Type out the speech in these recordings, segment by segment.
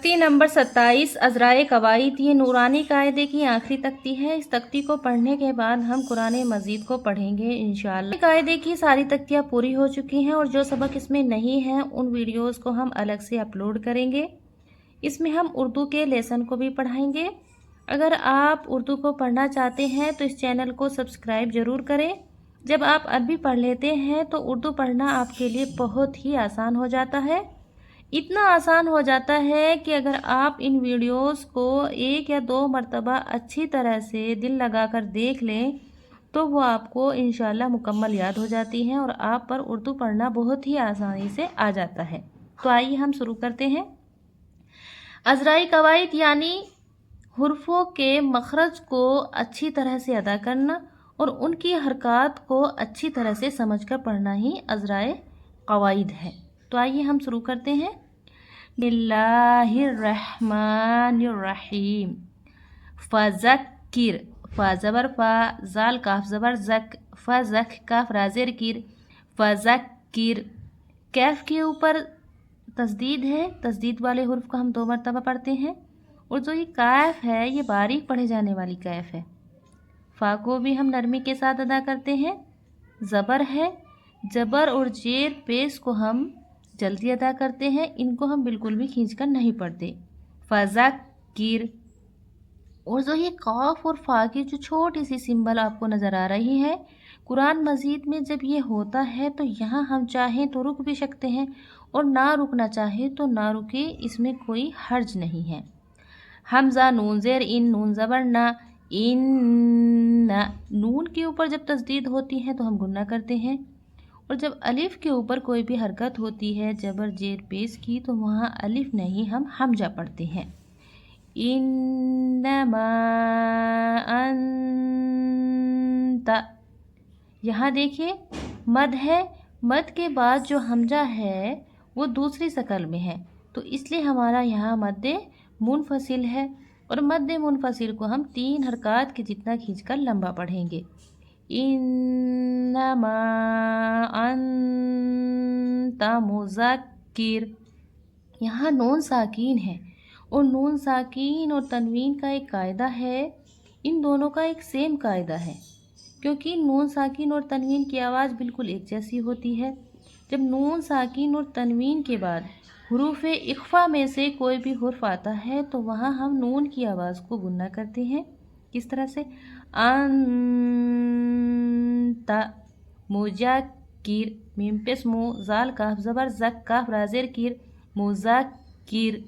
تختی نمبر 27 عذرائے قواعد، یہ نورانی قاعدے کی آخری تختی ہے۔ اس تختی کو پڑھنے کے بعد ہم قرآن مجید کو پڑھیں گے انشاءاللہ۔ قاعدے کی ساری تختیاں پوری ہو چکی ہیں اور جو سبق اس میں نہیں ہیں ان ویڈیوز کو ہم الگ سے اپلوڈ کریں گے۔ اس میں ہم اردو کے لیسن کو بھی پڑھائیں گے۔ اگر آپ اردو کو پڑھنا چاہتے ہیں تو اس چینل کو سبسکرائب ضرور کریں۔ جب آپ عربی پڑھ لیتے ہیں تو اردو پڑھنا آپ کے لیے بہت ہی آسان ہو جاتا ہے۔ اتنا آسان ہو جاتا ہے کہ اگر آپ ان ویڈیوز کو 1 یا 2 مرتبہ اچھی طرح سے دل لگا کر دیکھ لیں تو وہ آپ کو انشاءاللہ مکمل یاد ہو جاتی ہیں اور آپ پر اردو پڑھنا بہت ہی آسانی سے آ جاتا ہے۔ تو آئیے ہم شروع کرتے ہیں۔ عذرائے قواعد یعنی حروفوں کے مخرج کو اچھی طرح سے ادا کرنا اور ان کی حرکات کو اچھی طرح سے سمجھ کر پڑھنا ہی عذرائے قواعد ہے۔ تو آئیے ہم شروع کرتے ہیں۔ بسم اللہ الرحمن الرحیم۔ فذکر، فا زبر فا، زال کاف زبر زک، فذک کاف را زیر کیر، فذکر۔ کیف کے اوپر تشدید ہے، تشدید والے حرف کو ہم 2 مرتبہ پڑھتے ہیں اور جو یہ کیف ہے یہ باریک پڑھے جانے والی کیف ہے۔ فا کو بھی ہم نرمی کے ساتھ ادا کرتے ہیں۔ زبر ہے، جبر اور زیر پیش کو ہم جلدی ادا کرتے ہیں، ان کو ہم بالکل بھی کھینچ کر نہیں پڑھتے۔ فذکر۔ اور جو یہ قاف اور فا کی جو چھوٹی سی سمبل آپ کو نظر آ رہی ہے، قرآن مجید میں جب یہ ہوتا ہے تو یہاں ہم چاہیں تو رک بھی سکتے ہیں اور نہ رکنا چاہے تو نہ رکے، اس میں کوئی حرج نہیں ہے۔ حمزہ نون زیر ان، نون زبر نہ، ان۔ نون کے اوپر جب تشدید ہوتی ہے تو ہم گنہ کرتے ہیں اور جب الف کے اوپر کوئی بھی حرکت ہوتی ہے جبر زیر پیش کی تو وہاں الف نہیں ہم حمزہ پڑھتے ہیں۔ انما انت۔ یہاں دیکھیے مد ہے، مد کے بعد جو حمزہ ہے وہ دوسری شکل میں ہے تو اس لیے ہمارا یہاں مد منفصل ہے اور مد منفصل کو ہم 3 حرکات کے جتنا کھینچ کر لمبا پڑھیں گے۔ انما انت مذکر۔ یہاں نون ساکین ہے اور نون ساکین اور تنوین کا ایک قاعدہ ہے، ان دونوں کا ایک سیم قاعدہ ہے کیونکہ نون ساکین اور تنوین کی آواز بالکل ایک جیسی ہوتی ہے۔ جب نون ساکین اور تنوین کے بعد حروف اخفا میں سے کوئی بھی حرف آتا ہے تو وہاں ہم نون کی آواز کو گنہ کرتے ہیں۔ کس طرح سے؟ انت مذکر، میم پیش مو، زال کاف زبر زک، کاف را زیر کیر، مذکر۔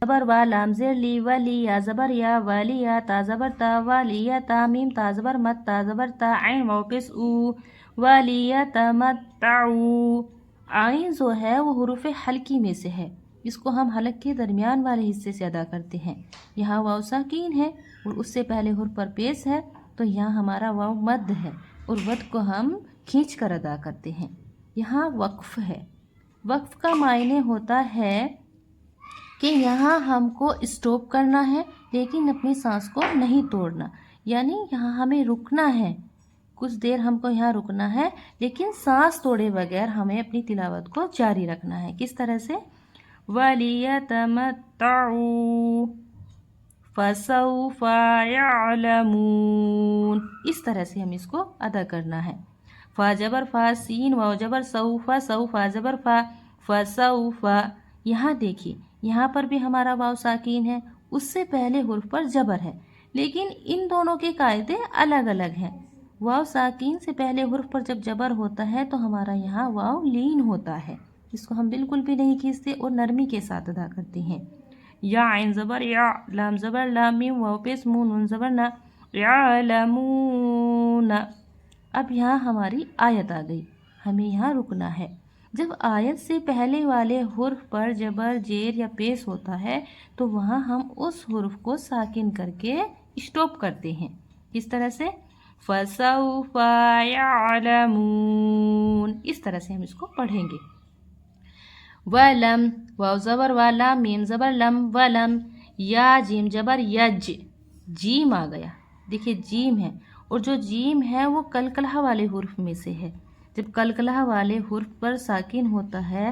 زبر وا، لام زیر لی، ولی، یا زبر یا، والی یا، تا زبر تا، والی یا تا، میم تا زبر مت، تا زبر تا، عین واو پیش او، والی یا تمتعو۔ عین جو ہے وہ حروف حلقی میں سے ہے، اس کو ہم حلق کے درمیان والے حصے سے ادا کرتے ہیں۔ یہاں واو ساکین ہے اور اس سے پہلے حرف پر پیش ہے تو یہاں ہمارا واو مد ہے اور مد کو ہم کھینچ کر ادا کرتے ہیں۔ یہاں وقف ہے، وقف کا معنی ہوتا ہے کہ یہاں ہم کو اسٹاپ کرنا ہے لیکن اپنی سانس کو نہیں توڑنا، یعنی یہاں ہمیں رکنا ہے، کچھ دیر ہم کو یہاں رکنا ہے لیکن سانس توڑے بغیر ہمیں اپنی تلاوت کو جاری رکھنا ہے۔ کس طرح سے؟ وَلِيَتَمَتَّعُوا فَسَوْفَ يَعْلَمُونَ۔ اس طرح سے ہم اس کو ادا کرنا ہے۔ فا جبر فا، سین واو جبر سوف، سوفا زبر فا، فسوف۔ یہاں دیکھیے یہاں پر بھی ہمارا واو ساکین ہے، اس سے پہلے حرف پر جبر ہے لیکن ان دونوں کے قاعدے الگ الگ ہیں۔ واو ساکین سے پہلے حرف پر جب جبر ہوتا ہے تو ہمارا یہاں واو لین ہوتا ہے، اس کو ہم بالکل بھی نہیں کھینچتے اور نرمی کے ساتھ ادا کرتے ہیں۔ یا عین زبر یا، لام زبر لام، میم واو پیش مو، نون زبر نا، یعلمون۔ اب یہاں ہماری آیت آ گئی، ہمیں یہاں رکنا ہے۔ جب آیت سے پہلے والے حرف پر جبر زیر یا پیش ہوتا ہے تو وہاں ہم اس حرف کو ساکن کر کے اسٹاپ کرتے ہیں۔ کس طرح سے؟ فَسَوْفَ يَعْلَمُونَ۔ اس طرح سے ہم اس کو پڑھیں گے۔ وَلَمْ، واو زبر والا، میم زبر لم، ولم۔ یا جیم جبر یج، جیم آ گیا، دیکھیے جیم ہے اور جو جیم ہے وہ قلقلہ والے حرف میں سے ہے۔ جب قلقلہ والے حرف پر ساکن ہوتا ہے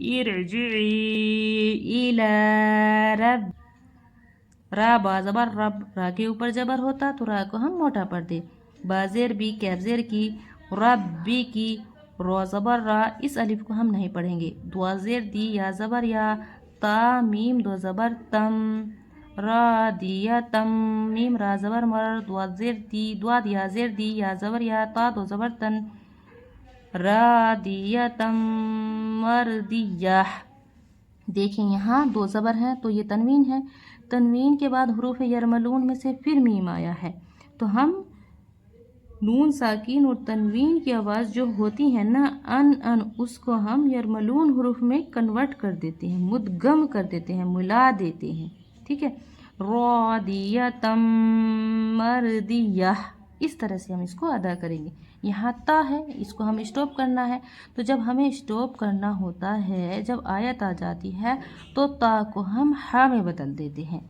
ارجعی الی رب، را با زبر رب، را کے اوپر جبر ہوتا تو را کو ہم موٹا پڑھ دے. با زیر بی، کیف زیر کی، رب بی کی، رو زبر را، اس الف کو ہم نہیں پڑھیں گے. دوا زیر دی، یا زبر یا، تا میم دو زبر تم، را دی یا تم، میم را زبر مر، دوا زیر دی، دوا یا زیر دی، یا زبر یا، تا دو زبر تن، را دی یا تم مر دی یا. دیکھیں یہاں دو زبر ہیں تو یہ تنوین ہے. تنوین کے بعد حروف یرملون میں سے پھر میم آیا ہے تو ہم نون ساکین اور تنوین کی آواز جو ہوتی ہے نا ان اس کو ہم یرملون حروف میں کنورٹ کر دیتے ہیں، مدغم کر دیتے ہیں، ملا دیتے ہیں. ٹھیک ہے. رادیتم مردیہ، اس طرح سے ہم اس کو ادا کریں گے. یہاں تا ہے، اس کو ہم اسٹاپ کرنا ہے تو جب ہمیں اسٹاپ کرنا ہوتا ہے، جب آیت آ جاتی ہے تو تا کو ہم ہا میں بدل دیتے ہیں.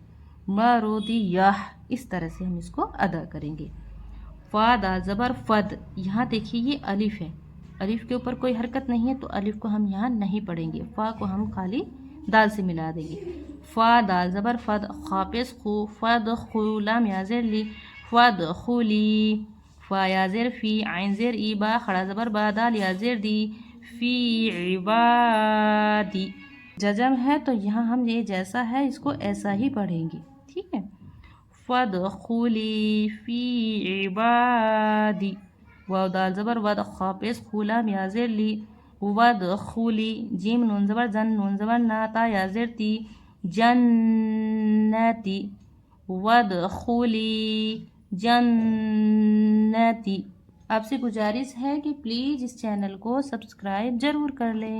مرودیہ، اس طرح سے ہم اس کو ادا کریں گے. فا دال زبر فد، یہاں دیکھیے یہ الف ہے، الف کے اوپر کوئی حرکت نہیں ہے تو الف کو ہم یہاں نہیں پڑھیں گے، فا کو ہم خالی دال سے ملا دیں گے. فا دال زبر فد، خا پیش خو، فد خو، لام یا زیر لی، فد خولی، فا یا زیر فی، عین زیر ای، با خڑا زبر با، دال یا زیر دی، فی عبادی. جزم ہے تو یہاں ہم یہ جیسا ہے اس کو ایسا ہی پڑھیں گے. ٹھیک ہے. فادخلی فی عبادی، واو دال زبر ود، خا پیش خو، لام یا زیر لی، ودخلی، جیم نون زبر زن، نون زبر نا، تا یا زیر تی، جنتی، ودخلی جنتی. آپ سے گزارش ہے کہ پلیز اس چینل کو سبسکرائب ضرور کر لیں.